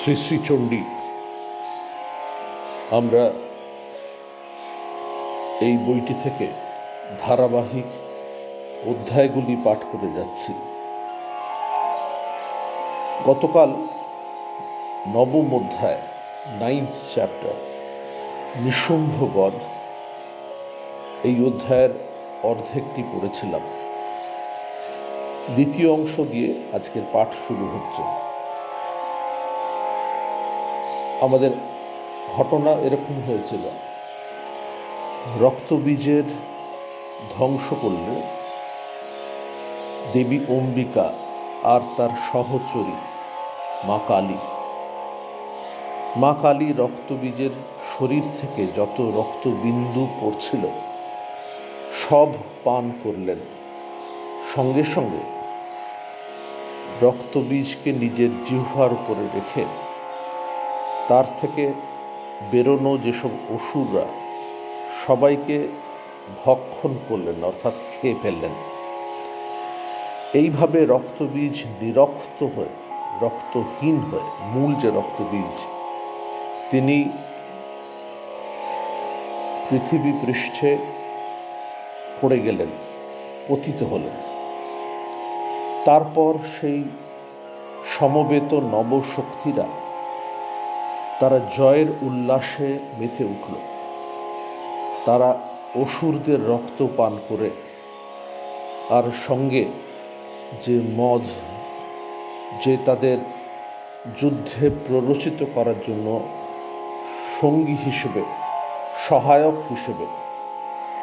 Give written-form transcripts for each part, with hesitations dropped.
শ্রী শ্রী চণ্ডী। আমরা এই বইটি থেকে ধারাবাহিক অধ্যায়গুলি পাঠ করে যাচ্ছি। গতকাল নবম অধ্যায় 9th চ্যাপ্টার নিশুম্ভ বধ, এই অধ্যায়ের অর্ধেকটি পড়েছিলাম। দ্বিতীয় অংশ দিয়ে আজকের পাঠ শুরু হচ্ছে। আমাদের ঘটনা এরকম হয়েছিল, রক্তবীজের ধ্বংস করলে দেবী অম্বিকা আর তার সহচরী মা কালী। মা কালী রক্তবীজের শরীর থেকে যত রক্তবিন্দু পড়ছিল সব পান করলেন। সঙ্গে সঙ্গে রক্তবীজকে নিজের জিহ্বার উপরে রেখে তার থেকে বেরোনো যেসব অসুররা সবাইকে ভক্ষণ করলেন, অর্থাৎ খেয়ে ফেললেন। এইভাবে রক্তবীজ নিরক্ত হয়ে, রক্তহীন হয়ে, মূল যে রক্তবীজ, তিনি পৃথিবী পৃষ্ঠে পড়ে গেলেন, পতিত হলেন। তারপর সেই সমবেত নবশক্তিরা তারা জয়ের উল্লাসে মেতে উঠল। তারা অসুরদের রক্ত পান করে আর সঙ্গে যে মদ, যে তাদের যুদ্ধে প্ররোচিত করার জন্য সঙ্গী হিসেবে, সহায়ক হিসেবে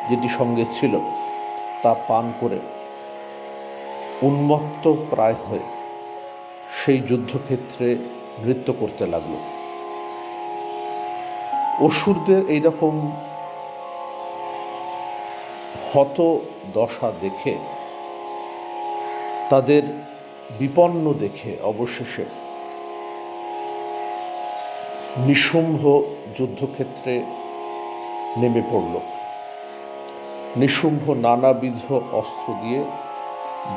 যেটি সঙ্গে ছিল, তা পান করে উন্মত্ত প্রায় হয়ে সেই যুদ্ধক্ষেত্রে নৃত্য করতে লাগল। অসুরদের এইরকম হত দশা দেখে, তাদের বিপন্ন দেখে অবশেষে নিশুম্ভ যুদ্ধক্ষেত্রে নেমে পড়ল। নিশুম্ভ নানাবিধ অস্ত্র দিয়ে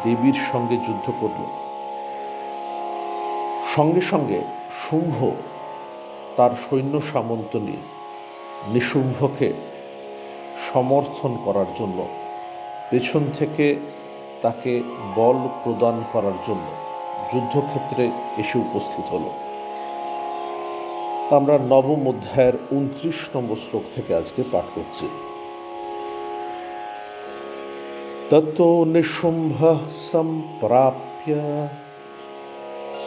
দেবীর সঙ্গে যুদ্ধ করল। সঙ্গে সঙ্গে শুম্ভ তার সৈন্য সামন্ত নিয়ে নিশুম্ভকে সমর্থন করার জন্য, পেছন থেকে তাকে বল প্রদান করার জন্য যুদ্ধক্ষেত্রে এসে উপস্থিত হল। আমরা নবম অধ্যায়ের 29 নম্বর শ্লোক থেকে আজকে পাঠ করছি। ততো নিশুম্ভ সম্প্রাপ্য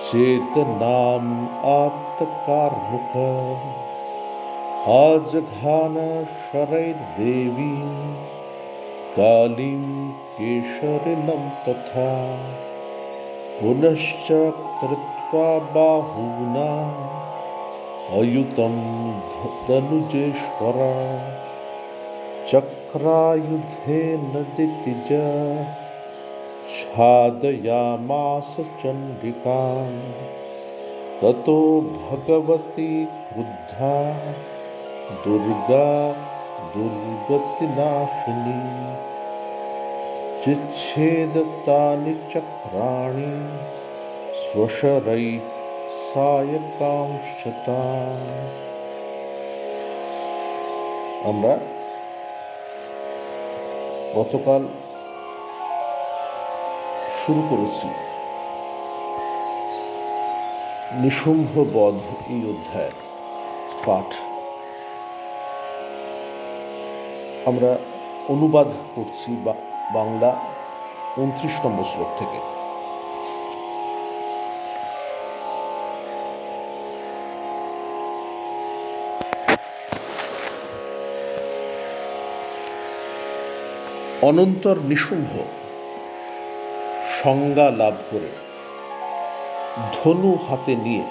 চেতনাম আত্মকার্মুক আজঘান শরৈর্দেবীম কালীম কেশরিণম তথা পুনশ্চ কৃত্বা বাহুনা অয়ুতম ধনুজেশ্বরা চক্রায়ুধে নদিতিজ ছাদয়ামাস চণ্ডিকাম ততো ভগবতী ক্রুদ্ধা দুর্গা দুর্গতিনাশিনী চিচ্ছেদতানি চক্রাণি স্বশরৈঃ সায়কাংশতাম। আমরা গতকাল শুরু করেছি নিশুম্ভ বধ এই অধ্যায়ের পাঠ। আমরা অনুবাদ করছি বাংলা 29 নম্বর শ্লোক থেকে। অনন্তর নিশুম্ভ সংজ্ঞা লাভ করে ধনু হাতে নিয়ে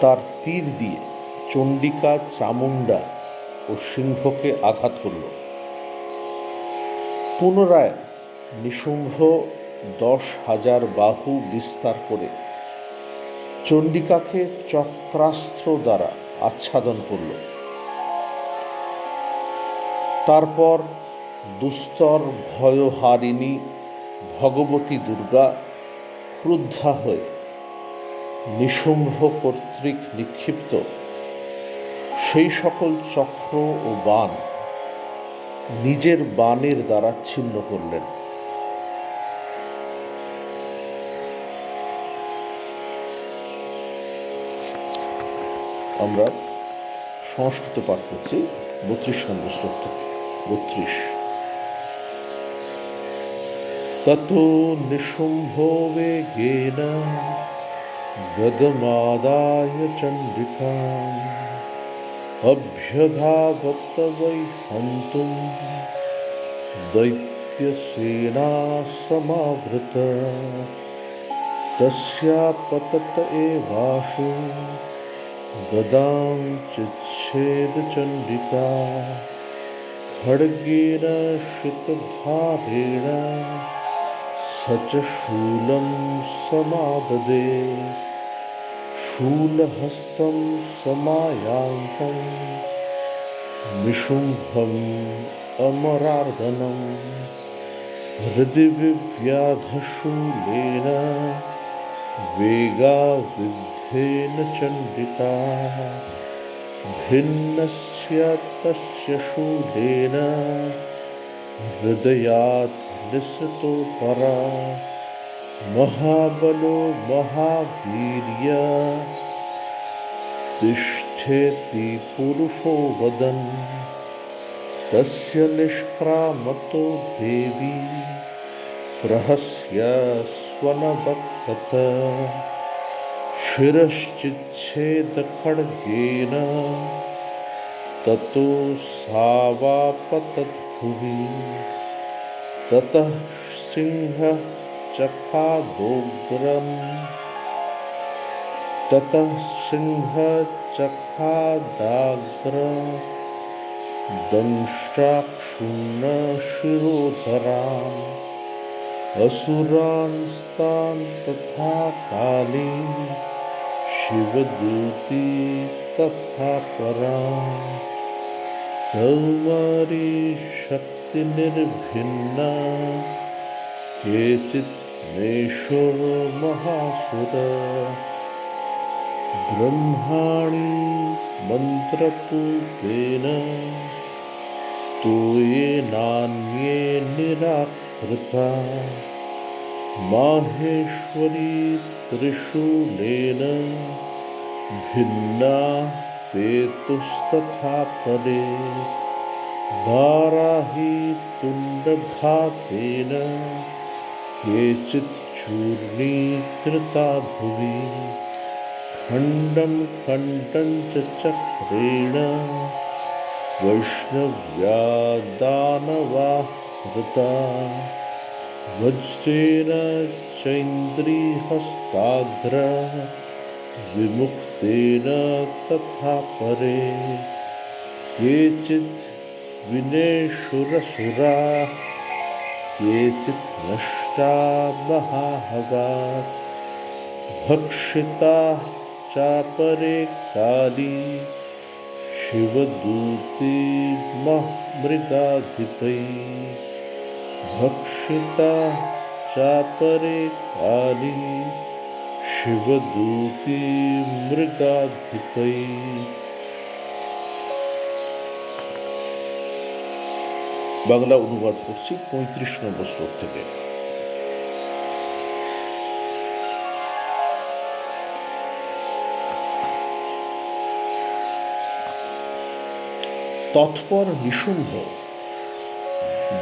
তার তীর দিয়ে চণ্ডিকা, চামুণ্ডা ও সিংহকে আঘাত করল। পুনরায় নিশুম্ভ 10,000 বাহু বিস্তার করে চণ্ডিকাকে চক্রাস্ত্র দ্বারা আচ্ছাদন করল। তারপর দুস্তর ভয়হারিণী ভগবতী দুর্গা ক্রুদ্ধা হয়ে নিশুম্ভ কর্তৃক নিক্ষিপ্ত সেই সকল চক্র ও বাণ নিজের বাণের দ্বারা ছিন্ন করলেন। আমরা সংস্কৃত পাঠ করছি 32 নম্বর শ্লোক থেকে। 32। ততো নিশুম্ভো বেগেন গদমাদায় চণ্ডিকাম অভ্যধাবত বৈ হন্তুম দৈত্যসেনা সমাবৃত তস্যা পতত এবাশু গদাং চিচ্ছেদ চণ্ডিকা খড়গেন শ্রিতধারেণ সচ শূলম সমাদদে শূলহস্তম সমায়াঙ্কম নিশুম্ভম অমরার্দনম হৃদি বিব্যাধশূলেন वेगाविद्धेन चण्डिका भिन्नस्य तस्य शूलेन हृदयात् निसृतो परा महाबलो महावीर्य तिष्ठेति पुरुषो वदन् तस्य निष्क्रामतो देवी प्रहस्य स्वनवत्तत शिरश्चिच्छेदखड्गेन ततो सावापतद्भुवि ततः सिंहः चखादाग्र दंष्ट्राक्षुण्णशिरोधरान् असुरांस्तान् तथा काली शिवदूती तथा परा कौमारी शक्तिनिर्भिन्ना केचित् मेषुर्महासुर ब्रह्माणि मन्त्रपूतेन तो ये नान्ये निराकृता माहेश्वरी त्रिशूलेन भिन्ना पेतुस्तथा परे वाराही तुण्डघातेन केचित् चूर्णीकृता भुवि खण्डं खण्डं च चक्रेण वैष्णव्या दानवाः कृता वज्रेण चैन्द्रीहस्ताग्र विमुक्तेन तथा परे केचित् विनेशुरसुराः केचित् नष्टा महाहवात् भक्षिताः चापरे काली शिवदूती मृगाधिपैः भक्षिता चापरे काली शिवदूती मृगाधिपैः। বাংলা অনুবাদ করছি 35 নম্বর শ্লোক থেকে। তৎপর নিশুম্ভ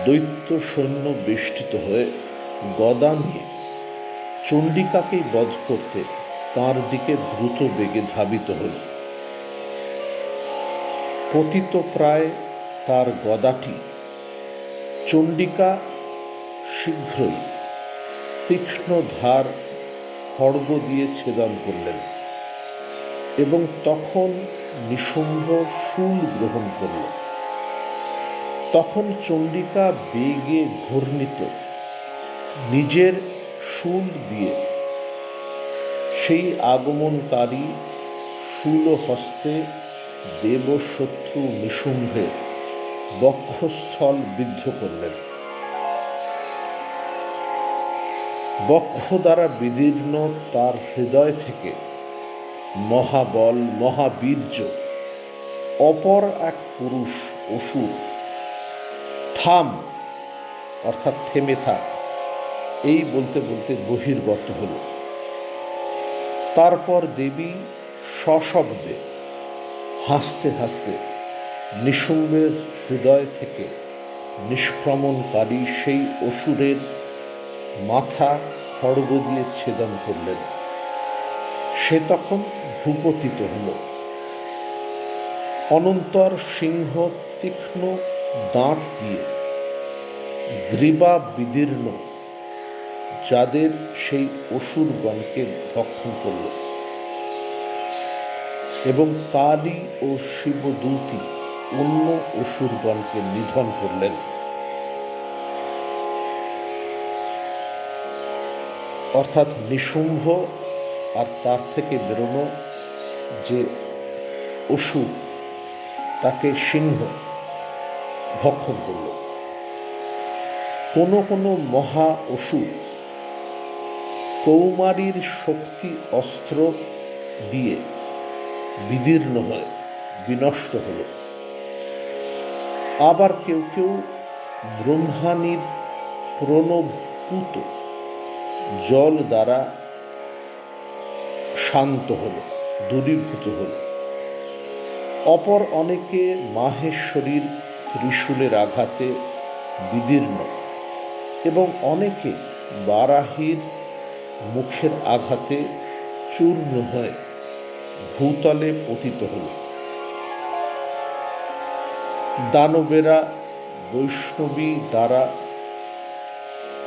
দৈত্য সৈন্য বেষ্টিত হয়ে গদা নিয়ে চণ্ডিকাকেই বধ করতে তাঁর দিকে দ্রুত বেগে ধাবিত হল। পতিত প্রায় তার গদাটি চণ্ডিকা শীঘ্রই তীক্ষ্ণ ধার খড়গ দিয়ে ছেদন করলেন এবং তখন নিশুম্ভ শূল গ্রহণ করল। তখন চণ্ডিকা বেগে ঘূর্ণিত নিজের শূল দিয়ে সেই আগমনকারী শূল হস্তে দেবশত্রু নিশুম্ভের বক্ষস্থল বিদ্ধ করলেন। বক্ষ দ্বারা বিদীর্ণ তার হৃদয় থেকে মহাবল, মহাবীর্য অপর এক পুরুষ অসুর থাম অর্থাৎ থেমে থাক এই বলতে বলতে বহির্গত হল। তারপর দেবী সশব্দে হাসতে হাসতে নিশুম্বের হৃদয় থেকে নিষ্ক্রমণকারী সেই অসুরের মাথা খড়গ দিয়ে ছেদন করলেন। সে তখন ভূপতিত হল। অনন্তর সিংহ তীক্ষ্ণ দাঁত দিয়ে গ্রীবা বিদীর্ণ যাদের সেই অসুরগণকে ভক্ষণ করল এবং কালী ও শিবদূতী অন্য অসুরগণকে নিধন করলেন। অর্থাৎ নিশুম্ভ আর তার থেকে বেরোনো যে অসুর তাকে সিংহ ভক্ষণ করল। কোনো কোনো মহা অসুর কৌমারীর শক্তি অস্ত্র দিয়ে বিদীর্ণ হয়ে বিনষ্ট হল। আবার কেউ কেউ ব্রহ্মাণীর প্রণবপুত জল দ্বারা শান্ত হল, দূরীভূত হল। অপর অনেকে মাহেশ্বরীর ত্রিশূলের আঘাতে বিদীর্ণ এবং অনেকে বারাহীর মুখের আঘাতে চূর্ণ হয়ে ভূতলে পতিত হল। দানবেরা বৈষ্ণবী দ্বারা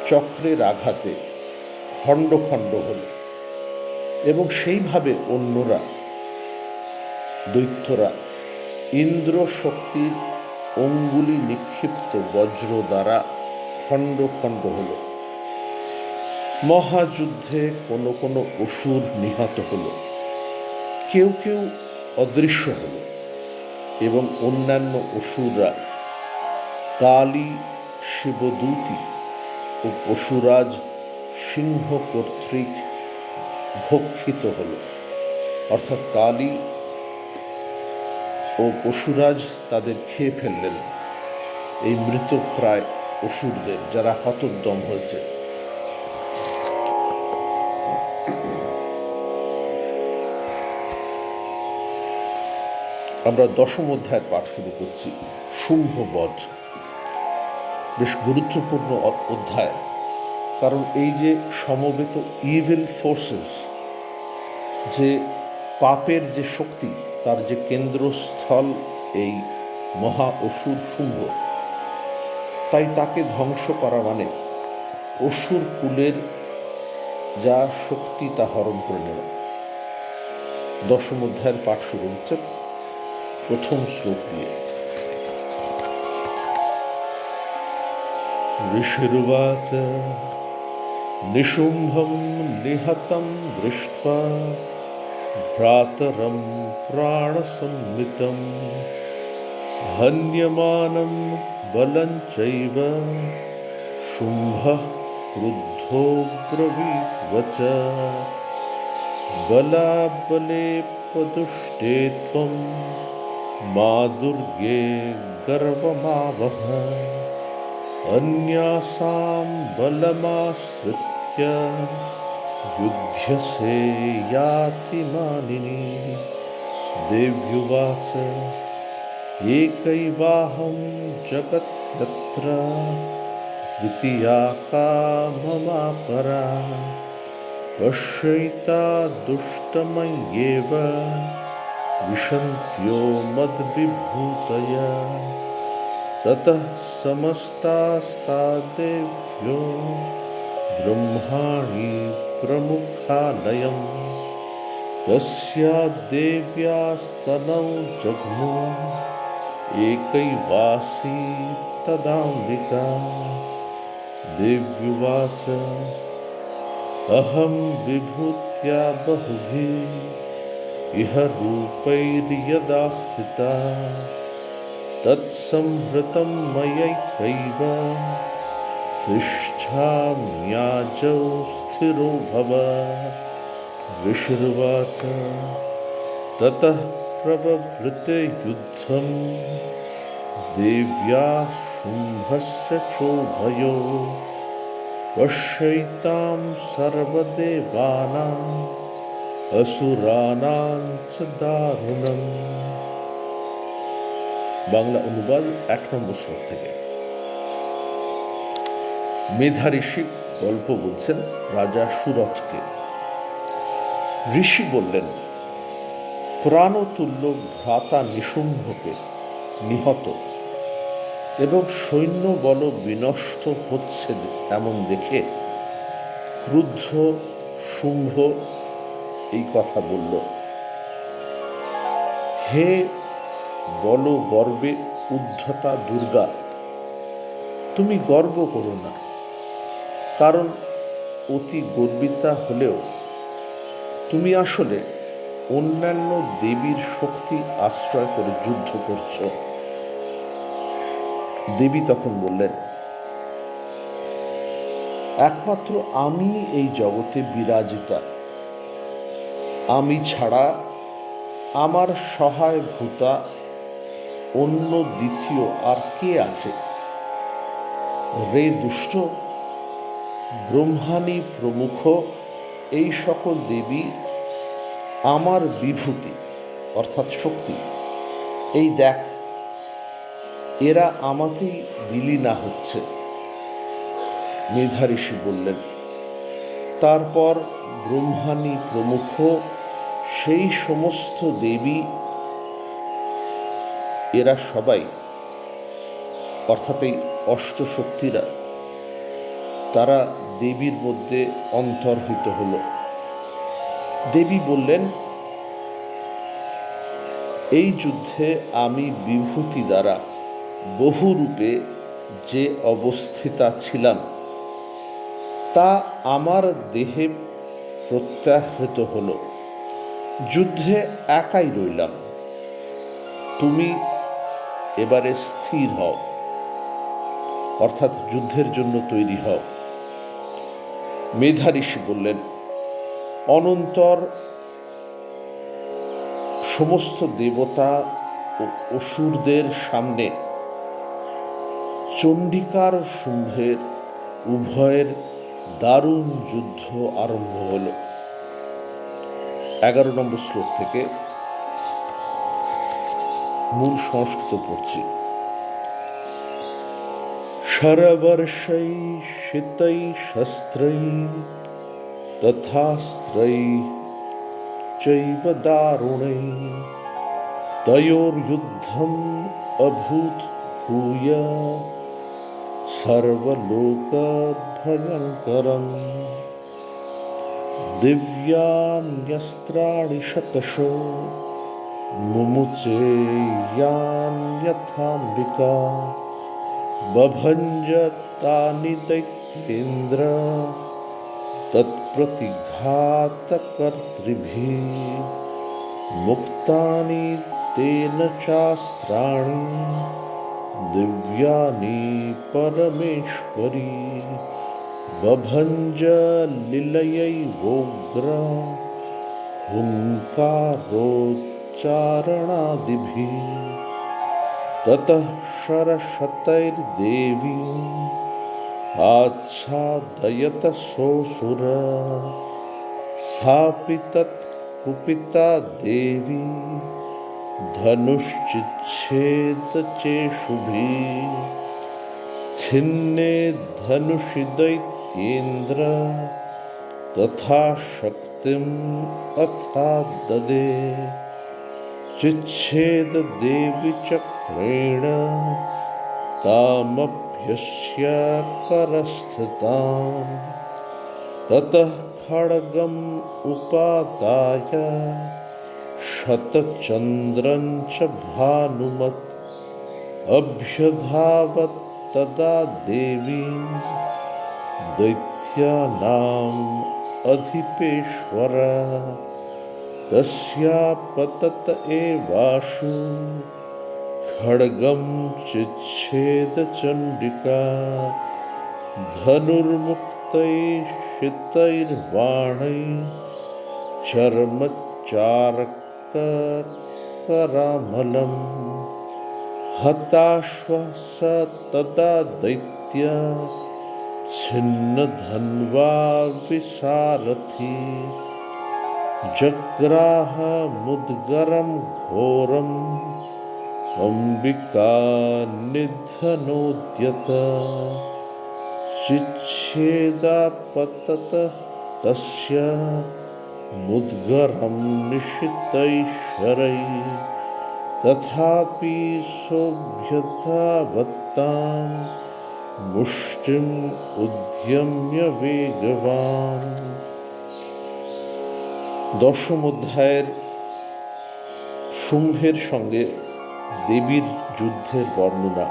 চক্রের আঘাতে খণ্ড খণ্ড হল এবং সেইভাবে অন্যরা দৈত্যরা ইন্দ্র শক্তির অঙ্গুলি নিক্ষিপ্ত বজ্র দ্বারা খণ্ড খণ্ড হল। মহাযুদ্ধে কোনো কোনো অসুর নিহত হল, কেউ কেউ অদৃশ্য হল এবং অন্যান্য অসুররা কালী, শিবদূতী ও পশুরাজ সিংহ কর্তৃক ভক্ষিত হল। অর্থাৎ কালী ও পশুরাজ তাদের খেয়ে ফেললেন, এই মৃতপ্রায় অসুরদের যারা হতোদ্যম হয়েছে। আমরা দশম অধ্যায়ের পাঠ শুরু করছি, শুম্ভবধ। বেশ গুরুত্বপূর্ণ অধ্যায়, কারণ এই যে সমবেত ইভিল ফোর্সেস, যে পাপের যে শক্তি, তার যে কেন্দ্রস্থল এই মহা অসুর শুম্ভ, তাই তাকে ধ্বংস করা মানে অসুর কুলের যা শক্তি তা হরণ করে নেওয়া। দশম অধ্যায়ের পাঠ শুরু হচ্ছে প্রথম শ্লোক দিয়ে। ঋষির্বাচ নিশুম্ভম নিহতম দৃष्ट्वा ভ্রাতরম প্রাণসম্মিতম হন্যমানম বলং চৈব শুম্ভঃ ক্রুদ্ধো ব্রবীত বচঃ বলাবলে পদুষ্টে ত্বং মা দুর্গে গর্বমাবহ अन्यासां बलमाश्रित्य युध्यसे याति मानिनी। देव्युवाच एकैवाहं जगत्यत्र द्वितीया का ममापरा पश्यैता दुष्टमय्येव विशन्त्यो मद्विभूतया। ततः समस्तास्तादेव्यो ब्रह्माणि प्रमुखालयं तस्या देव्यास्तनौ जग्मु एकैवासी तदाम्बिका। देव्युवाच अहं विभूत्या बहुभिः इह रूपैर्यदा स्थिता तत्संहृतं मयैकैव तिष्ठाम्याजौ स्थिरो भव। ऋषिर्वाच ततः प्रववृते युद्धं देव्या शुम्भस्य चोभयो पश्यैतां सर्वदेवानाम् असुराणां च दारुणम्। বাংলা অনুবাদ 1 নম্বর শ্লোক থেকে। মেধা ঋষি গল্প বলছেন রাজা সুরথকে। ঋষি বললেন, প্রাণতুল্য ভ্রাতা নিশুম্ভকে নিহত এবং সৈন্য বল বিনষ্ট হচ্ছে এমন দেখে ক্রুদ্ধ শুম্ভ এই কথা বলল, হে বল গর্বে উদ্ধতা দুর্গা, তুমি গর্ব করো না, কারণ অতি গর্বিতা হলেও তুমি আসলে অন্যান্য দেবীর শক্তি আশ্রয় করে যুদ্ধ করছ। দেবী তখন বললেন, একমাত্র আমি এই জগতে বিরাজিতা, আমি ছাড়া আমার সহায় ভূতা অন্য দ্বিতীয় আর কে আছে? রে দুষ্ট, ব্রহ্মাণী প্রমুখ এই সকল দেবী আমার বিভূতি অর্থাৎ শক্তি। এই দেখ, এরা আমাকেই বিলীনা হচ্ছে। মেধা ঋষি বললেন, তারপর ব্রহ্মাণী প্রমুখ সেই সমস্ত দেবী, এরা সবাই অর্থাৎ এই অষ্টশক্তিরা, তারা দেবীর মধ্যে অন্তর্হিত হল। দেবী বললেন, এই যুদ্ধে আমি বিভূতি দ্বারা বহুরূপে যে অবস্থিতা ছিলাম তা আমার দেহে প্রত্যাহৃত হল। যুদ্ধে একাই রইলাম, তুমি এবারে স্থির হও, অর্থাৎ যুদ্ধের জন্য তৈরি হও। মেধা ঋষি বললেন, অনন্তর সমস্ত দেবতা ও অসুরদের সামনে চণ্ডিকার শুম্ভের উভয়ের দারুণ যুদ্ধ আরম্ভ হল। 11 নম্বর শ্লোক থেকে মূল সংস্কৃত পড়ছি। শরবর্ষৈ শিতৈ শস্ত্রৈ তথাস্ত্রৈ চৈব দারুণৈ তয়োর্যুদ্ধম অভূত ভূয় সর্বলোক ভয়ঙ্করম দিব্যান্যস্ত্রাণি শতশো মুমুচে ইয়ান্যথাম্বিকা বভঞ্জ তানি দৈত্যেন্দ্র তৎপ্রতিঘাতকর্তৃভিঃ মুক্তানি তেন চাস্ত্রাণি দিব্যানি পরমেশ্বরী বভঞ্জ লীলয়ৈবোগ্র হুঙ্কারোচ্চারণাদিভিঃ ততঃ সরস্বতৈর্দেবীম আচ্ছাদয়ত সোऽসুর সাপি তৎ কুপিতা দেবী ধনুশ্চিচ্ছেদ চেশুভিঃ ছিন্নে ধনুষি দৈত্যেন্দ্র তথা শক্তিম অথা দদে চিচ্ছেদ দেবী চক্রেণ তামভ্যস্য করস্থিতাম ততঃ খড়গম উপাদায় শতচন্দ্রং চ ভানুমত অভ্যধাবত তদা দেবীম দৈত্যানাম অধিপেশ্বর তস্যা পতত এবাশু খড়গম চিচ্ছেদ চণ্ডিকা ধনুর্মুক্তৈঃ শিতৈর্বাণৈঃ চর্মচারক करामलम् हताश्वः स तदा दैत्य छिन्नधन्वा विसारथि जग्राह मुद्गरं घोरम् अम्बिका निधनोद्यत चिच्छेदापतत तस्य मुद्गरं निशितैः शरैः तथापि सोऽभ्यधावत्तां मुष्टिम् उद्यम्य वेगवान्। দশম অধ্যায়ের শুম্ভের সঙ্গে দেবীর যুদ্ধের বর্ণনা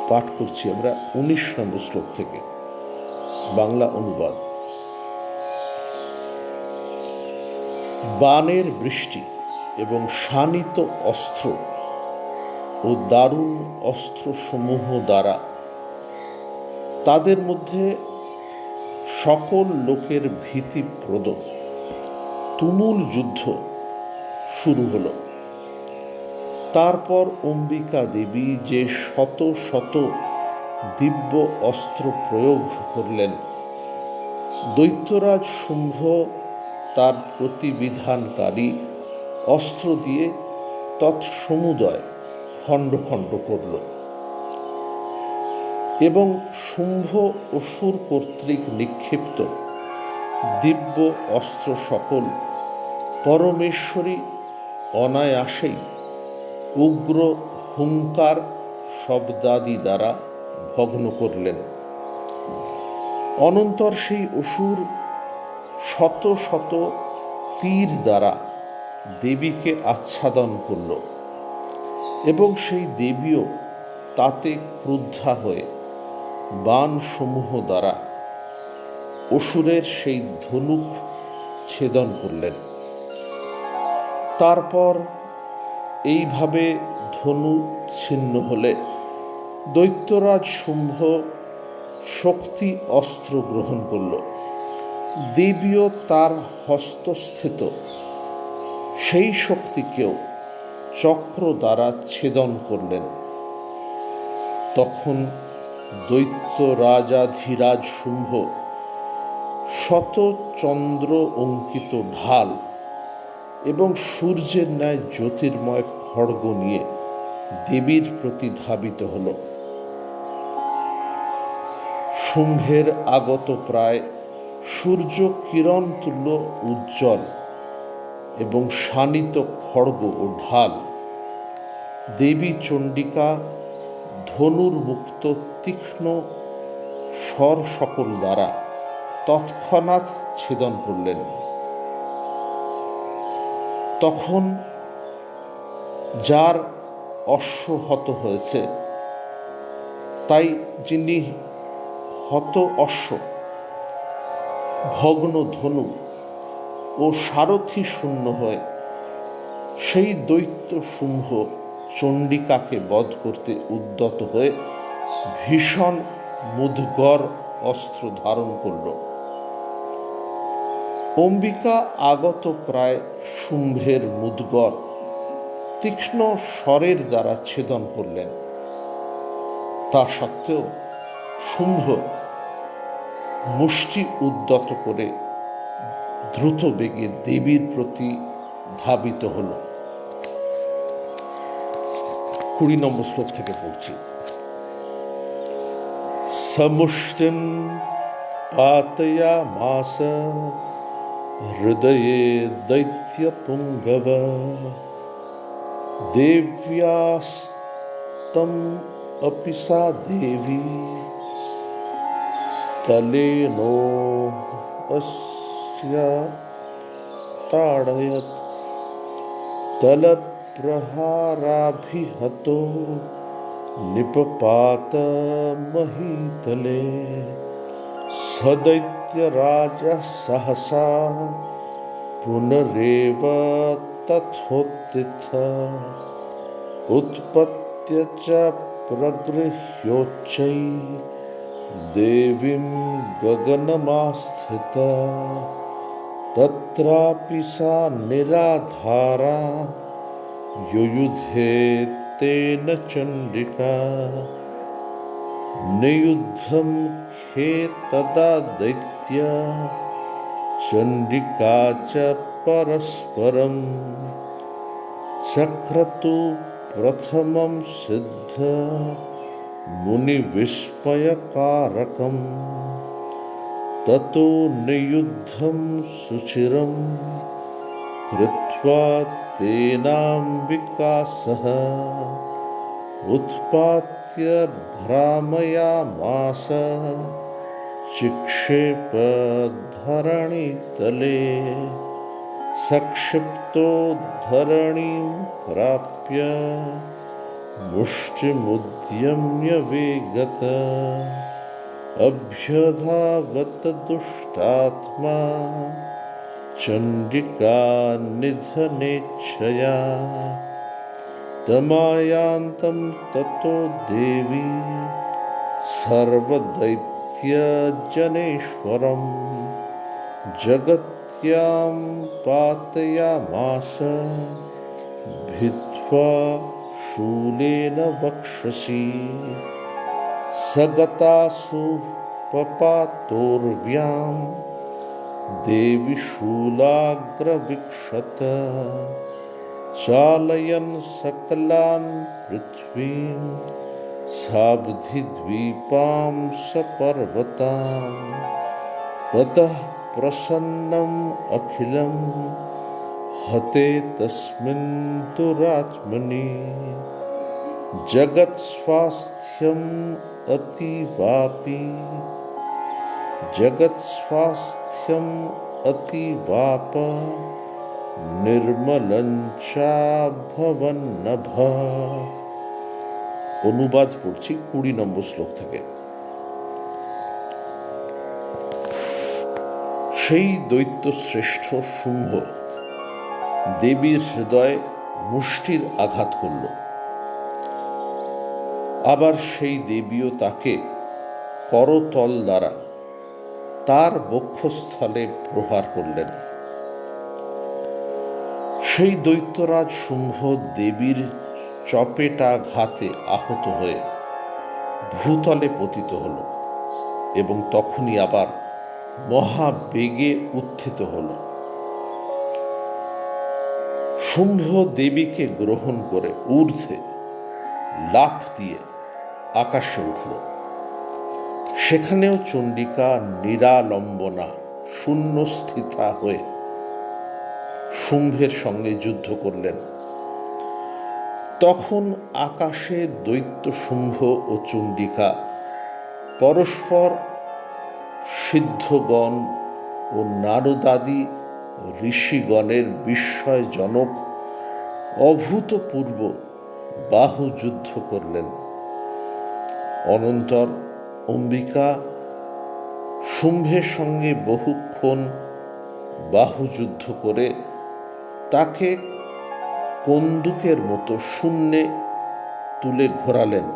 পাঠ করছি আমরা 19 নম্বর শ্লোক থেকে, বাংলা অনুবাদ। বাণের বৃষ্টি এবং শানিত অস্ত্র ও দারুণ অস্ত্রসমূহ দ্বারা তাদের মধ্যে সকল লোকের ভীতিপ্রদ তুমুল যুদ্ধ শুরু হলো। তারপর অম্বিকা দেবী যে শত শত দিব্য অস্ত্র প্রয়োগ করলেন, দৈত্যরাজ শুম্ভ তার প্রতিবিধানকারী অস্ত্র দিয়ে তৎসমুদয় খণ্ড খণ্ড করল এবং শুম্ভ অসুর কর্তৃক নিক্ষিপ্ত দিব্য অস্ত্র সকল পরমেশ্বরী অনায়াসেই উগ্র হুঙ্কার শব্দাদি দ্বারা ভগ্ন করলেন। অনন্তর সেই অসুর শত শত তীর দ্বারা দেবীকে আচ্ছাদন করল এবং সেই দেবীও তাতে ক্রুদ্ধা হয়ে বাণসমূহ দ্বারা অসুরের সেই ধনুক ছেদন করলেন। তারপর এইভাবে ধনু ছিন্ন হলে দৈত্যরাজ শুম্ভ শক্তি অস্ত্র গ্রহণ করল। দেবীও তার হস্তস্থিত সেই শক্তিকেও চক্র দ্বারা ছেদন করলেন। তখন দৈত্য রাজাধিরাজ শুম্ভ শত চন্দ্র অঙ্কিত ঢাল এবং সূর্যের ন্যায় জ্যোতির্ময় খড়গ নিয়ে দেবীর প্রতি ধাবিত হল। শুম্ভের আগত প্রায় সূর্য কিরণ তুল্য উজ্জ্বল এবং শানিত খড়গ ও ঢাল দেবী চণ্ডিকা ধনুর মুক্ত তীক্ষ্ণ স্বর সকল দ্বারা তৎক্ষণাৎ ছেদন করলেন। তখন যার অশ্ব হত হয়েছে, তাই যিনি হত অশ্ব, ভগ্ন ধনু ও সারথি শূন্য হয়ে সেই দৈত্য শুম্ভ চণ্ডিকাকে বধ করতে উদ্যত হয়ে ভীষণ মুদ্গর অস্ত্র ধারণ করল। অম্বিকা আগত প্রায় শুম্ভের মুদ্গর তীক্ষ্ণ স্বরের দ্বারা ছেদন করলেন। তা সত্ত্বেও শুম্ভ মুষ্টি উদ্যত করে দ্রুত বেগে দেবীর প্রতি ধাবিত হল। 20 নম্বর শ্লোক থেকে পড়ছি। সমুষ্টিম পাতয়ামাস হৃদয়ে দৈত্য পুঙ্গব দেব্যাস্তম अपि सा देवी तलेनो अस्या ताडयत् तलप्रहाराभिहतो निपपात महीतले सदैत्यराजः सहसा पुनरेव तथोत्थित उत्पत्य च प्रगृह्योच्चै देवीं गगनमास्थिता तत्रापि सा निराधारा युयुधे तेन चण्डिका नियुद्धं खे तदा दैत्या चण्डिका च परस्परम् चक्रतु प्रथमं सिद्ध मुनिविस्मयकारकम् ततो नियुद्धं सुचिरं कृत्वा तेनाम्बिका सह उत्पात्य भ्रामयामास चिक्षेप धरणीतले सक्षिप्तो धरणीं प्राप्य मुष्टिमुद्यम्य वेगत अभ्यधावत दुष्टात्मा चण्डिका निधनेच्छया तमायान्तं ततो देवी सर्वदैत्यजनेश्वरं जगत्यां पातयामास भित्त्वा शूलेन वक्षसि सगतासु पपातोर्व्यां देवी शूलाग्रविक्षत चालयन् सकलान् पृथ्वीं साब्धिद्वीपां सपर्वतां ततः प्रसन्नम् अखिलं हते तस्मिन् दुरात्मनि जगत्स्वास्थ्यम् अतीवाप निर्मलञ्चाभवन्नभ। অনুবাদ পড়ছি 20 নম্বর শ্লোক থেকে। সেই দৈত্য শ্রেষ্ঠ শুম্ভ দেবীর হৃদয়ে মুষ্টির আঘাত করল। আবার সেই দেবীও তাকে করতল দ্বারা তার বক্ষস্থলে প্রহার করলেন। সেই দৈত্যরাজ শুম্ভ দেবীর চপেটাঘাতে আহত হয়ে ভূতলে পতিত হল এবং তখনই আবার মহাবেগে উত্থিত হল। শুম্ভ দেবীকে গ্রহণ করে ঊর্ধ্বে লাফ দিয়ে আকাশে উঠল। সেখানেও চণ্ডিকা নিরালম্বনা শূন্যস্থিতা হয়ে শুম্ভের সঙ্গে যুদ্ধ করলেন। তখন আকাশে দৈত্য শুম্ভ ও চণ্ডিকা পরস্পর সিদ্ধগণ ও নারদাদি ঋষিগণের বিস্ময়জনক অভূতপূর্ব বাহুযুদ্ধ করলেন। অনন্তর অম্বিকা শুম্ভের সঙ্গে বহুক্ষণ বাহুযুদ্ধ করে তাকে কন্দুকের মতো শূন্যে তুলে ঘোরালেন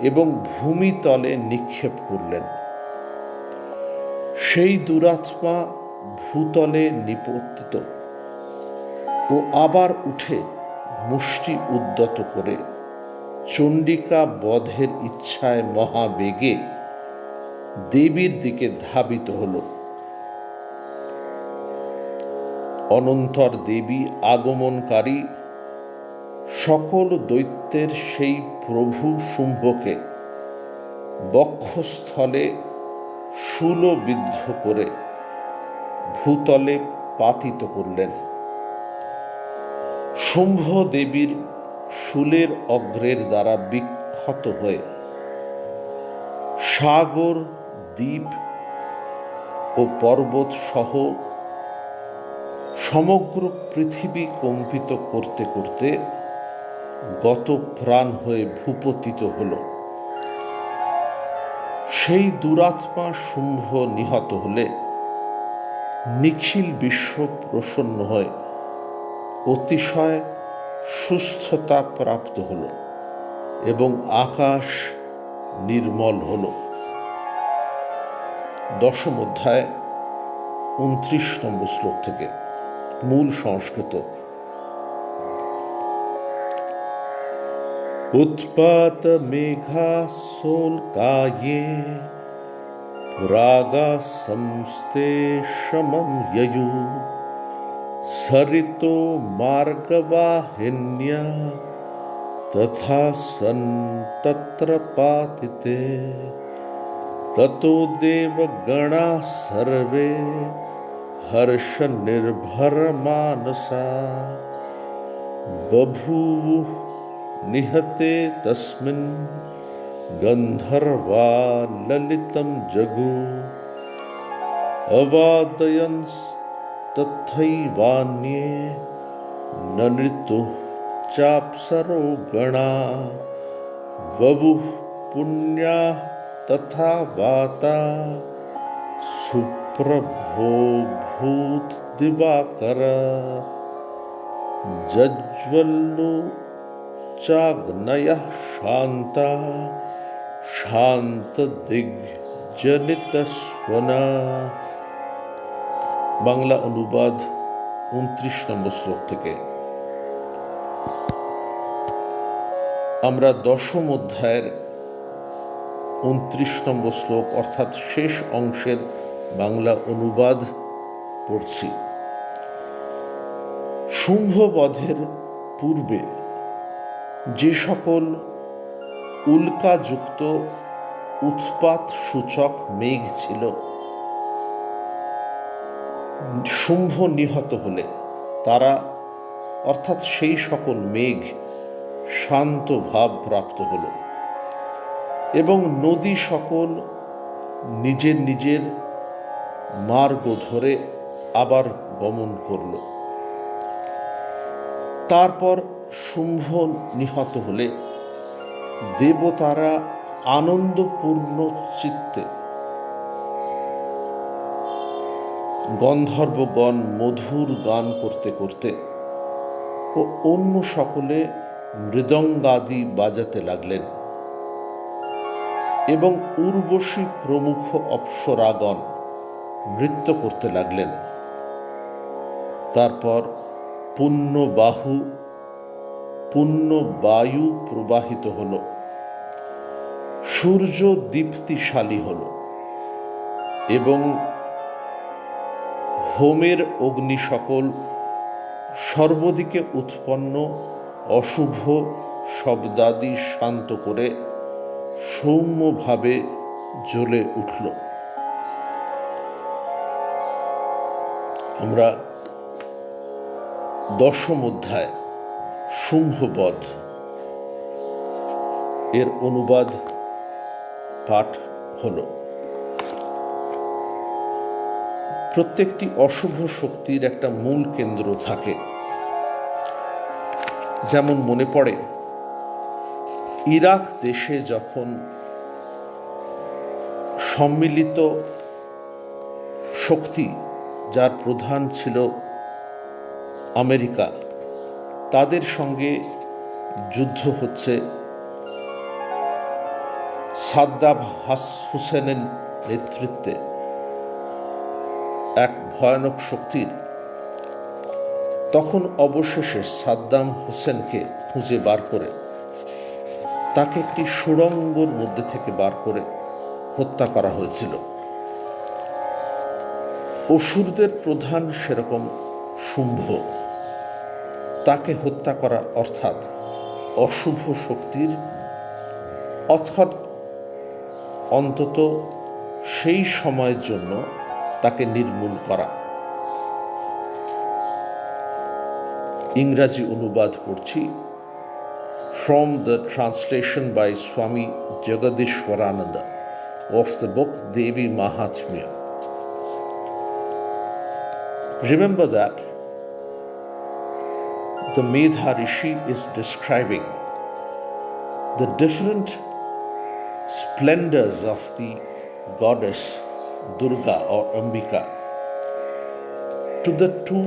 এবং ভূমিতলে নিক্ষেপ করলেন। সেই দুরাত্মা ভূতলে নিপতিত ও আবার উঠে মুষ্টি উদ্যত করে চণ্ডিকা বধের ইচ্ছায় মহাবেগে দেবীর দিকে ধাবিত হল। অনন্তর দেবী আগমনকারী সকল দৈত্যের সেই প্রভু শুম্ভকে বক্ষস্থলে শূলবিদ্ধ করে ভূতলে পাতিত করলেন। শুম্ভ দেবীর শূলের অগ্রের দ্বারা বিক্ষত হয়ে সাগর, দ্বীপ ও পর্বত সহ সমগ্র পৃথিবী কম্পিত করতে করতে গত প্রাণ হয়ে ভূপতিত হল। সেই দুরাত্মা শুম্ভ নিহত হলে নিখিল বিশ্ব প্রসন্ন হয়ে অতিশয় সুস্থতা প্রাপ্ত হল এবং আকাশ নির্মল হল। 10ম অধ্যায় 29 নম্বর শ্লোক থেকে, মূল সংস্কৃত। उत्पात मेघा सोल्काये पुरागा संस्ते शमं ययु सरितो मार्गवाहिन्या तथा सन् तत्र पातिते ततो देवगणाः सर्वे हर्ष निर्भर मानसा बभूवुः निहते तस्मिन् गन्धर्वा ललितं जगु अवादयंस्तथैवान्ये ननृतुः चाप्सरो गणा ववुः पुण्याः तथा वाता सुप्रभो भूत दिवाकर जज्वल्लो चाग्नयः शांता शांत दिग्जनितस्वना। বাংলা অনুবাদ 29 নম্বর শ্লোক থেকে। আমরা দশম অধ্যায়ের 29 নম্বর শ্লোক অর্থাৎ শেষ অংশের বাংলা অনুবাদ পড়ছি। শুম্ভবধের পূর্বে যে সকল উল্কাযুক্ত উৎপাত সূচক মেঘ ছিল, শুম্ভ নিহত হলে তারা অর্থাৎ সেই সকল মেঘ শান্ত ভাব প্রাপ্ত হল এবং নদী সকল নিজের নিজের মার্গ ধরে আবার গমন করল। তারপর শুম্ভ নিহত হলে দেবতারা আনন্দপূর্ণ চিত্তে, গন্ধর্বগণ মধুর গান করতে করতে ও অন্য সকলে মৃদঙ্গাদি বাজাতে লাগলেন এবং উর্বশী প্রমুখ অপ্সরাগণ নৃত্য করতে লাগলেন। তারপর পুণ্য বায়ু প্রবাহিত হল, সূর্য দীপ্তিশালী হল এবং হোমের অগ্নি সকল সর্বদিকে উৎপন্ন অশুভ শব্দাদি শান্ত করে সৌম্যভাবে জ্বলে উঠল। আমরা দশম অধ্যায় শুম্ভবধ এর অনুবাদ পাঠ হল। প্রত্যেকটি অশুভ শক্তির একটা মূল কেন্দ্র থাকে। যেমন মনে পড়ে, ইরাক দেশে যখন সম্মিলিত শক্তি, যার প্রধান ছিল আমেরিকা, তাদের সঙ্গে যুদ্ধ হচ্ছে সাদ্দাম হুসেনের নেতৃত্বে এক ভয়ানক শক্তির। তখন অবশেষে সাদ্দাম হোসেনকে খুঁজে বার করে তাকে একটি সুড়ঙ্গর মধ্যে থেকে বার করে হত্যা করা হয়েছিল। অসুরদের প্রধান সেরকম শুম্ভ, তাকে হত্যা করা অর্থাৎ অশুভ শক্তির অন্তত সেই সময়ের জন্য তাকে নির্মূল করা। ইংরাজি অনুবাদ পড়ছি from the translation by Swami Jagadishwarananda of the book Devi Mahatmya. Remember that the Medha Rishi is describing the different splendors of the goddess Durga or Ambika to the two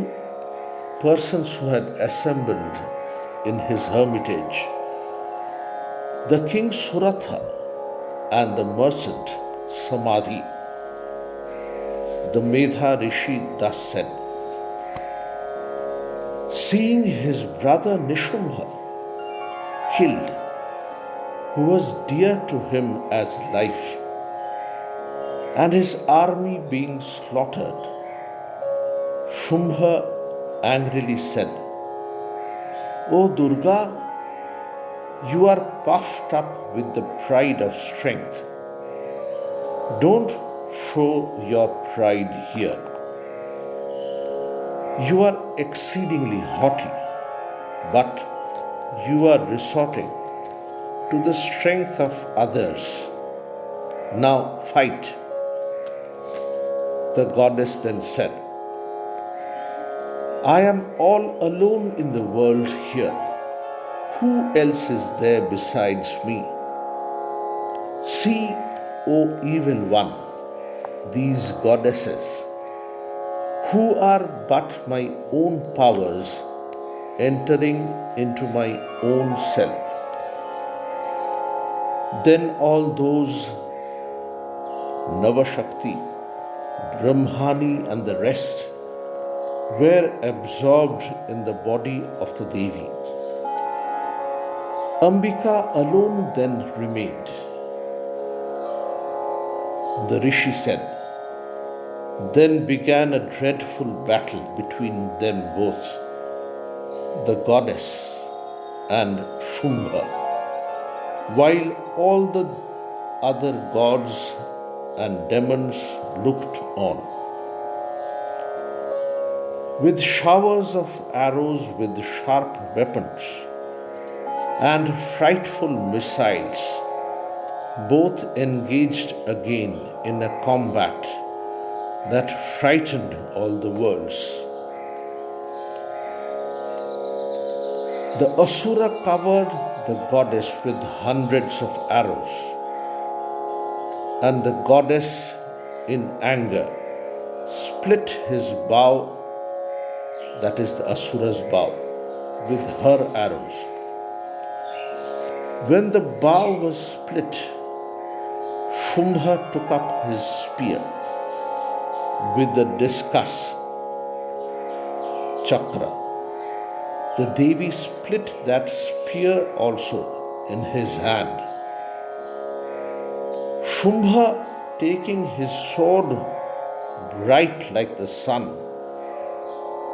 persons who had assembled in his hermitage, the king Suratha and the merchant Samadhi. the Medha Rishi thus said, seeing his brother Nishumbha killed, who was dear to him as life, and his army being slaughtered, Shumbha angrily said, O Durga, you are puffed up with the pride of strength. Don't show your pride here. You are exceedingly haughty, but you are resorting to the strength of others. Now fight. The goddess then said, I am all alone in the world here. Who else is there besides me? See, O evil one, these goddesses, who are but my own powers entering into my own self. Then all those Navashakti, Brahmani and the rest were absorbed in the body of the Devi. Ambika alone then remained. The Rishi said, then began a dreadful battle between them both, the goddess and Shumbha, while all the other gods and demons looked on. With showers of arrows with sharp weapons and frightful missiles, both engaged again in a combat that frightened all the worlds. The Asura covered the goddess with hundreds of arrows, and the goddess, in anger, split his bow, that is the Asura's bow, with her arrows. When the bow was split, Shumbha took up his spear with the discus chakra. The Devi split that spear also in his hand. Shumbha, taking his sword bright like the sun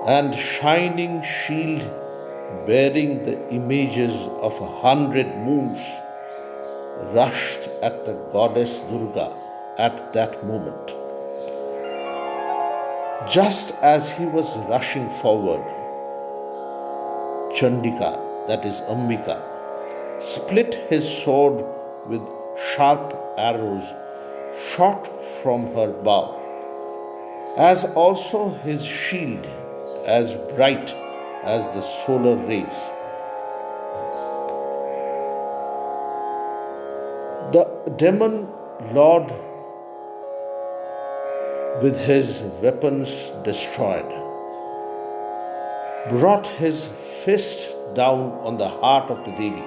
and shining shield bearing the images of 100 moons, rushed at the goddess Durga at that moment. Just as he was rushing forward, Chandika, that is Ambika, split his sword with sharp arrows shot from her bow, as also his shield as bright as the solar rays. The demon lord, with his weapons destroyed, brought his fist down on the heart of the Devi,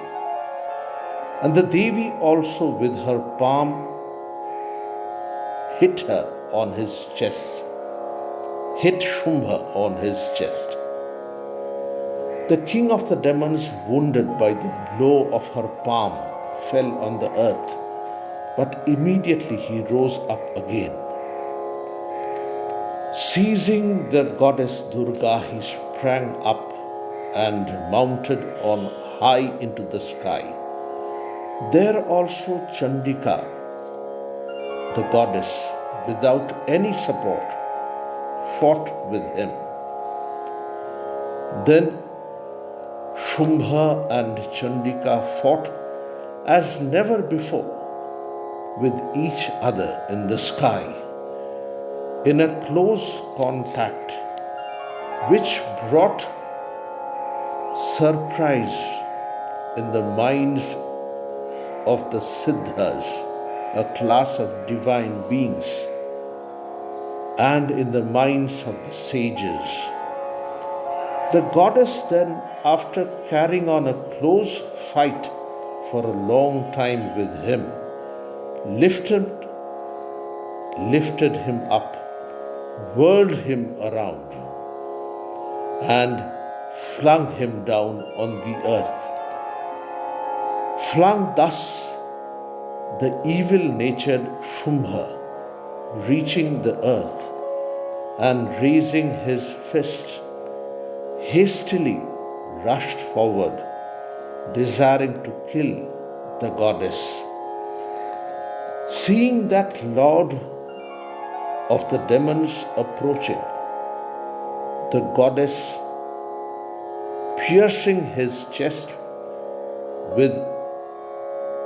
and the Devi also with her palm hit her on his chest, hit Shumbha on his chest. The king of the demons, wounded by the blow of her palm, fell on the earth, but immediately he rose up again. Seizing the goddess Durga, he sprang up and mounted on high into the sky. There also Chandika, the goddess, without any support, fought with him. Then Shumbha and Chandika fought as never before with each other in the sky, in a close contact which brought surprise in the minds of the Siddhas, a class of divine beings, and in the minds of the sages. The goddess then, after carrying on a close fight for a long time with him, lifted him up whirled him around, and flung him down on the earth. Flung thus, the evil-natured Shumbha, reaching the earth and raising his fist, hastily rushed forward, desiring to kill the goddess. Seeing that lord of the demons approaching, the goddess, piercing his chest with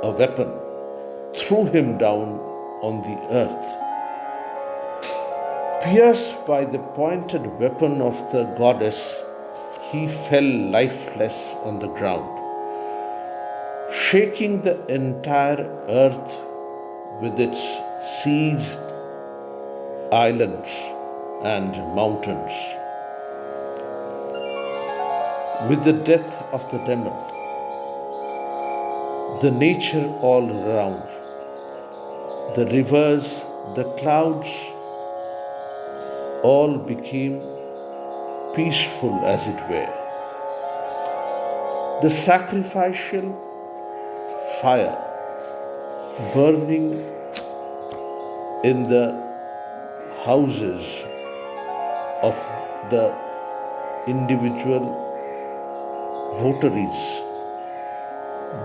a weapon, threw him down on the earth. Pierced by the pointed weapon of the goddess, he fell lifeless on the ground, shaking the entire earth with its seas, islands, and mountains. With the death of the demon, the nature all around, the rivers, the clouds, all became peaceful as it were. The sacrificial fire burning in the houses of the individual votaries,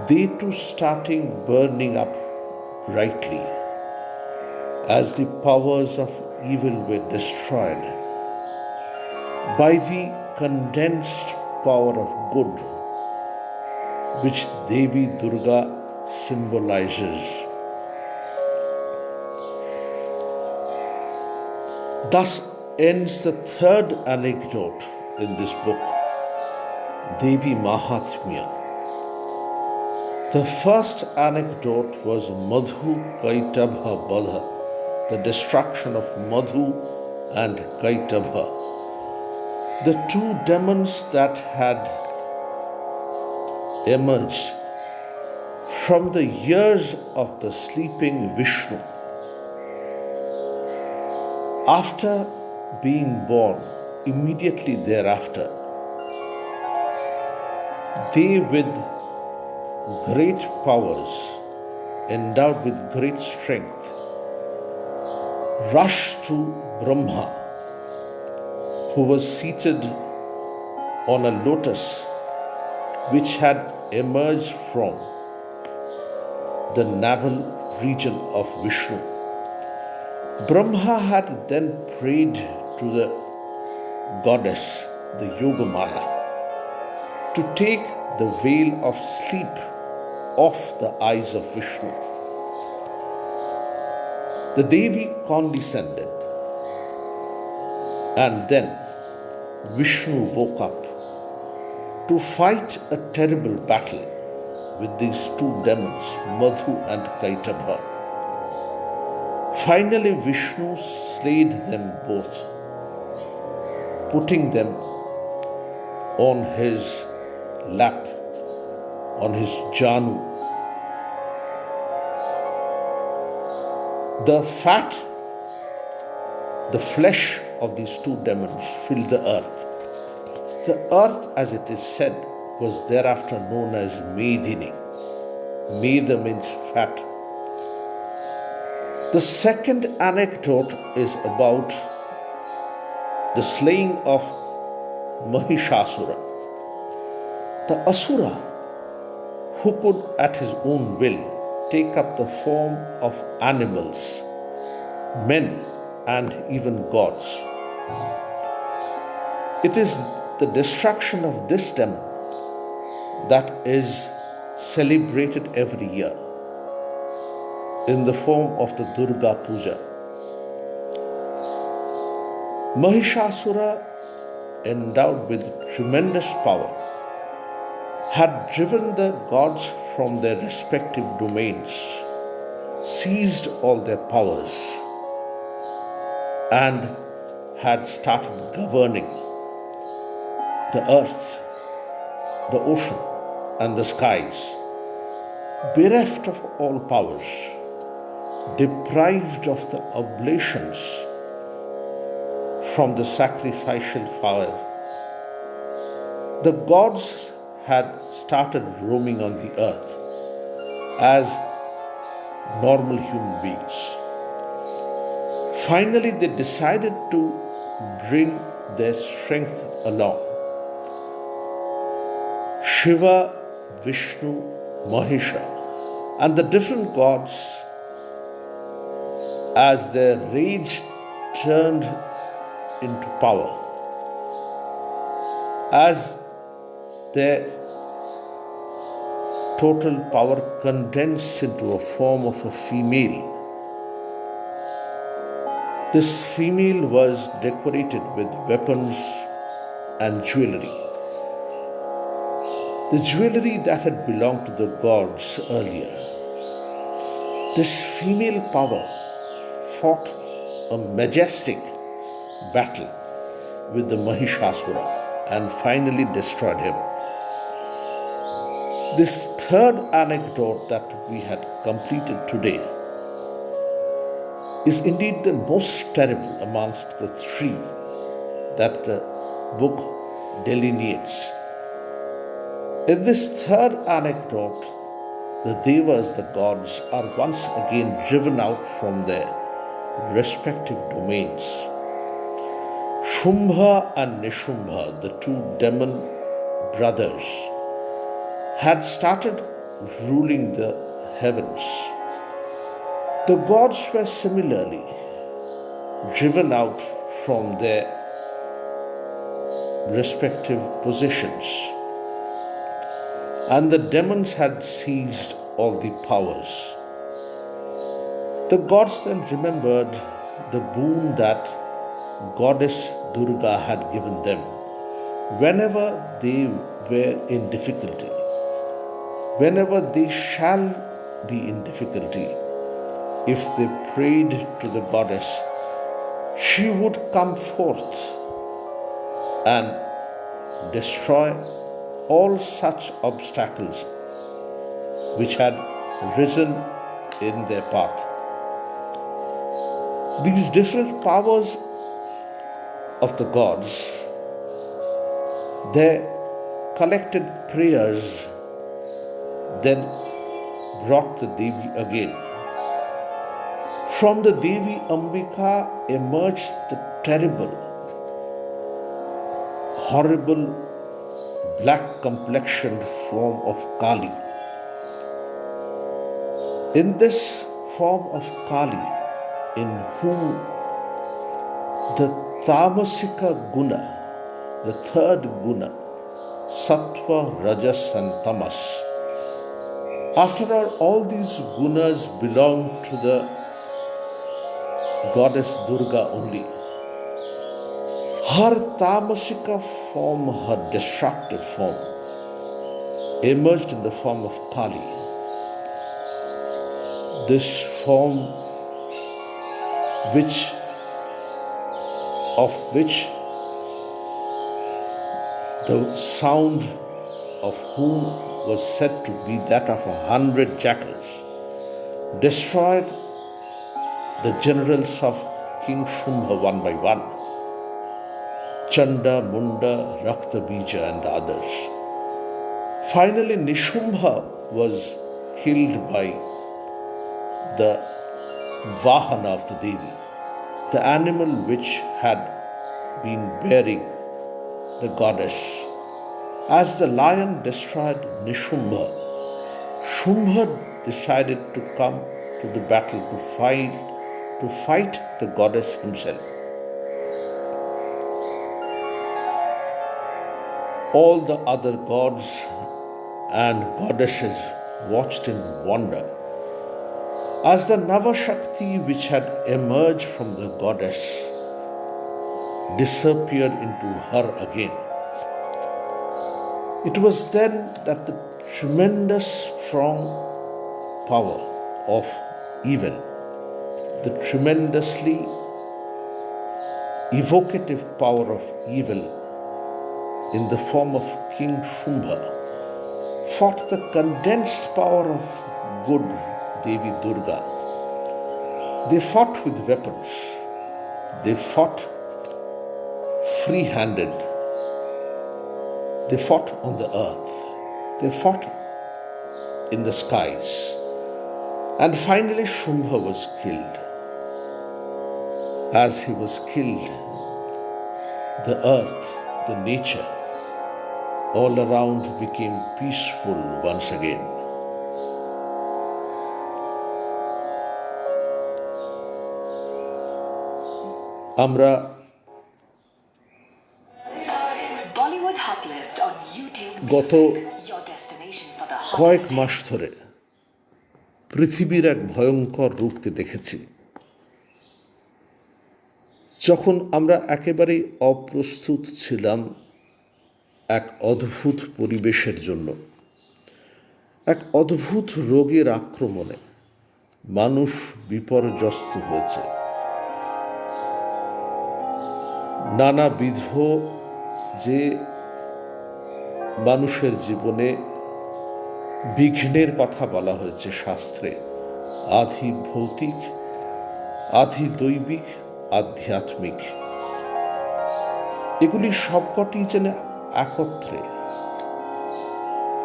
they too starting burning up brightly as the powers of evil were destroyed by the condensed power of good, which Devi Durga symbolizes. Thus ends the third anecdote in this book, Devi Mahatmya. The first anecdote was Madhu Kaitabha Badha, the destruction of Madhu and Kaitabha, the two demons that had emerged from the ears of the sleeping Vishnu. After being born, immediately thereafter, they with great powers, endowed with great strength, rushed to Brahma, who was seated on a lotus which had emerged from the navel region of Vishnu. Brahma had then prayed to the goddess, the Yogamaya, to take the veil of sleep off the eyes of Vishnu. The Devi condescended, and then Vishnu woke up to fight a terrible battle with these two demons, Madhu and Kaitabha. Finally, Vishnu slayed them both, putting them on his lap, on his Janu. The fat, the flesh of these two demons filled the earth. The earth, as it is said, was thereafter known as Medini. Meda means fat. The second anecdote is about the slaying of Mahishasura, the Asura who could at his own will take up the form of animals, men, and even gods. It is the destruction of this demon that is celebrated every year in the form of the Durga Puja. Mahishasura, endowed with tremendous power, had driven the gods from their respective domains, seized all their powers, and had started governing the earth, the ocean, and the skies, bereft of all powers, deprived of the oblations from the sacrificial fire. The gods had started roaming on the earth as normal human beings. Finally, they decided to bring their strength along. Shiva, Vishnu, Mahesha, and the different gods, as their rage turned into power, as their total power condensed into a form of a female. This female was decorated with weapons and jewelry. The jewelry that had belonged to the gods earlier. This female power fought a majestic battle with the Mahishasura and finally destroyed him. This third anecdote that we had completed today is indeed the most terrible amongst the three that the book delineates. In this third anecdote, the Devas, the gods, are once again driven out from their respective domains. Shumbha and Nishumbha, the two demon brothers, had started ruling the heavens. The gods were similarly driven out from their respective positions, and the demons had seized all the powers. The gods then remembered the boon that Goddess Durga had given them whenever they were in difficulty. Whenever they shall be in difficulty, if they prayed to the goddess, she would come forth and destroy all such obstacles which had risen in their path. These different powers of the gods, their collected prayers then brought the Devi again. From the Devi Ambika emerged the terrible, horrible, black complexioned form of Kali. In this form of Kali, in whom the Tamasika Guna, the third Guna, Sattva, Rajas and Tamas. After all these gunas belong to the goddess Durga only. Her Tamasika form, her destructive form, emerged in the form of Kali. This form of which the sound of whom was said to be that of 100 jackals, destroyed the generals of King Shumbha one by one. Chanda, Munda, Rakta Bija and the others. Finally, Nishumbha was killed by the Vahana of the Devi, the animal which had been bearing the goddess. As the lion destroyed Nishumbha, Shumbha decided to come to the battle to fight the goddess himself. All the other gods and goddesses watched in wonder as the Navashakti which had emerged from the goddess disappeared into her again. It was then that the tremendous strong power of evil, the tremendously evocative power of evil in the form of King Shumbha, fought the condensed power of good Devi Durga. They fought with weapons. They fought free-handed. They fought on the earth. They fought in the skies. And finally Shumbha was killed. As he was killed, the earth, the nature, all around became peaceful once again. আমরা Bollywood Hot List on YouTube গত Music, your destination for the কয়েক hottest মাস ধরে পৃথিবীর এক ভয়ঙ্কর রূপকে দেখেছি, যখন আমরা একেবারেই অপ্রস্তুত ছিলাম এক অদ্ভুত পরিবেশের জন্য, এক অদ্ভুত রোগের আক্রমণে মানুষ বিপর্যস্ত হয়েছে। নানাবিধ যে মানুষের জীবনে বিঘ্নের কথা বলা হয়েছে শাস্ত্রে, আধি ভৌতিক, আধি দৈবিক, আধ্যাত্মিক, এগুলি সবকটি যেন একত্রে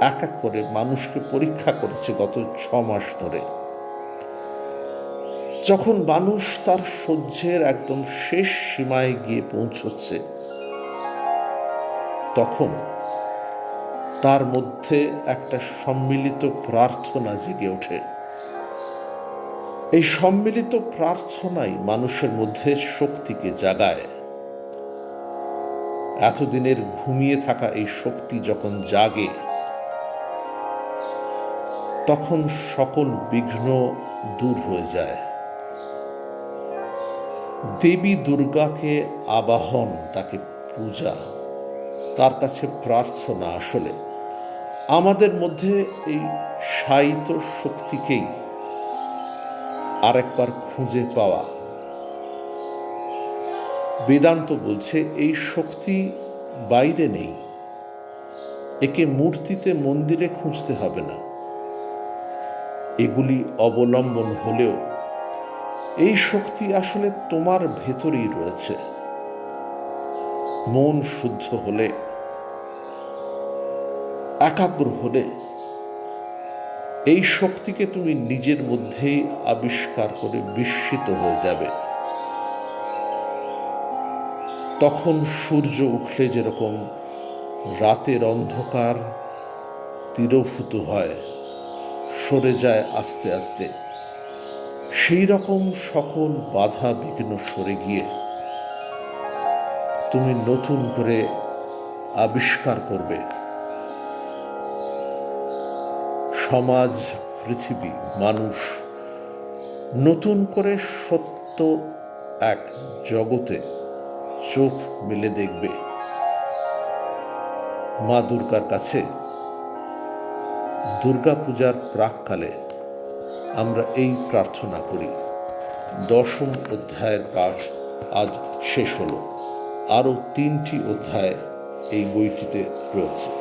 এক এক করে মানুষকে পরীক্ষা করেছে গত 6 মাস ধরে। যখন মানুষ তার সহ্যের একদম শেষ সীমায় গিয়ে পৌঁছচ্ছে, তখন তার মধ্যে একটা সম্মিলিত প্রার্থনা জেগে ওঠে। এই সম্মিলিত প্রার্থনাই মানুষের মধ্যে শক্তিকে জাগায়। এতদিনের ঘুমিয়ে থাকা এই শক্তি যখন জাগে, তখন সকল বিঘ্ন দূর হয়ে যায়। দেবী দুর্গাকে আবাহন, তাকে পূজা, তার কাছে প্রার্থনা আসলে আমাদের মধ্যে এই শায়িত শক্তিকেই আরেকবার খুঁজে পাওয়া। বেদান্ত বলছে এই শক্তি বাইরে নেই, একে মূর্তিতে মন্দিরে খুঁজতে হবে না। এগুলি অবলম্বন হলেও এই শক্তি আসলে তোমার ভেতরেই রয়েছে। মন শুদ্ধ হলে, একাগ্র হলে এই শক্তিকে তুমি নিজের মধ্যেই আবিষ্কার করে বিস্মিত হয়ে যাবে। তখন সূর্য উঠলে যেরকম রাতের অন্ধকার তিরোভূত হয়, সরে যায় আস্তে আস্তে, সেই রকম সকল বাধা বিঘ্ন সরে গিয়ে তুমি নতুন করে আবিষ্কার করবে সমাজ, পৃথিবী, মানুষ নতুন করে সত্য এক জগতে চোখ মেলে দেখবে। মা দুর্গার কাছে দুর্গাপূজার প্রাককালে আমরা এই প্রার্থনা করি। 10ম অধ্যায়ের পাঠ আজ শেষ হলো। আরও 3টি অধ্যায় এই বইটিতে রয়েছে।